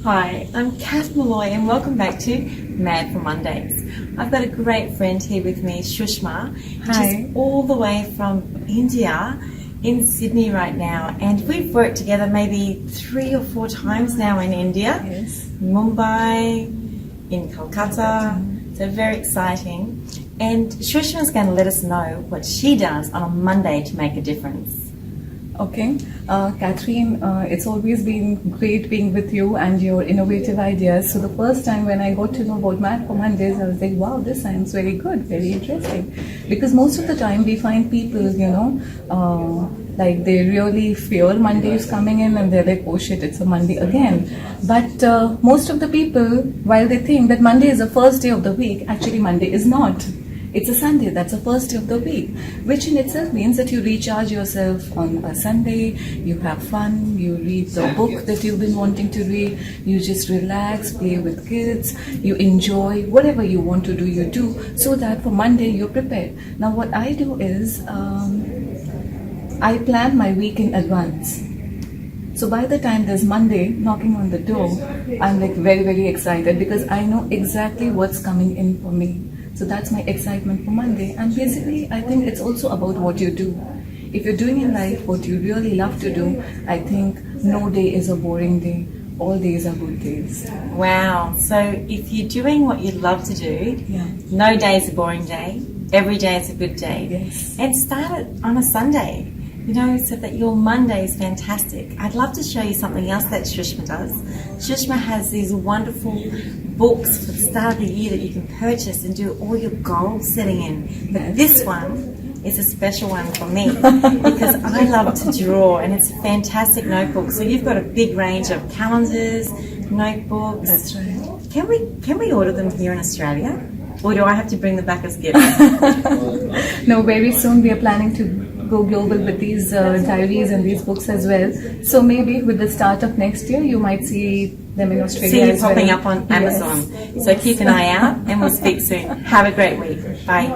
Hi, I'm Kath Molloy and welcome back to M.A.D for Mondays. I've got a great friend here with me, Shushma. Hi. She's all the way from India in Sydney right now, and we've worked together maybe 3 or 4 times now in India. Yes. Mumbai, in Kolkata, so very exciting. And Shushma's going to let us know what she does on a Monday to make a difference. Okay. Catherine, it's always been great being with you and your innovative ideas. So the first time when I got to know about M.A.D for Mondays, I was like, wow, this sounds very good, very interesting. Because most of the time we find people, like they really fear Mondays coming in and they're like, oh shit, it's a Monday again. But most of the people, while they think that Monday is the first day of the week, actually Monday is not. It's a Sunday, that's the first day of the week, which in itself means that you recharge yourself on a Sunday, you have fun, you read the book that you've been wanting to read, you just relax, play with kids, you enjoy whatever you want to do, you do, so that for Monday you're prepared. Now what I do is, I plan my week in advance. So by the time there's Monday knocking on the door, I'm like very, very excited because I know exactly what's coming in for me. So that's my excitement for Monday. And basically, I think it's also about what you do. If you're doing in life what you really love to do, I think no day is a boring day. All days are good days. Wow. So if you're doing what you love to do, Yeah. no day is a boring day. Every day is a good day. Yes. And start it on a Sunday, so that your Monday is fantastic. I'd love to show you something else that Shushma does. Shushma has these wonderful books for the start of the year that you can purchase and do all your goal setting in. But this one is a special one for me because I love to draw, and it's a fantastic notebook. So you've got a big range of calendars, notebooks. That's right. Can we order them here in Australia? Or do I have to bring them back as gifts? No, very soon we are planning to go global with these diaries and these books as well. So maybe with the start of next year, you might see them in Australia See you as popping well. up on Yes. Amazon. So keep an eye out and we'll speak soon. Have a great week. Bye.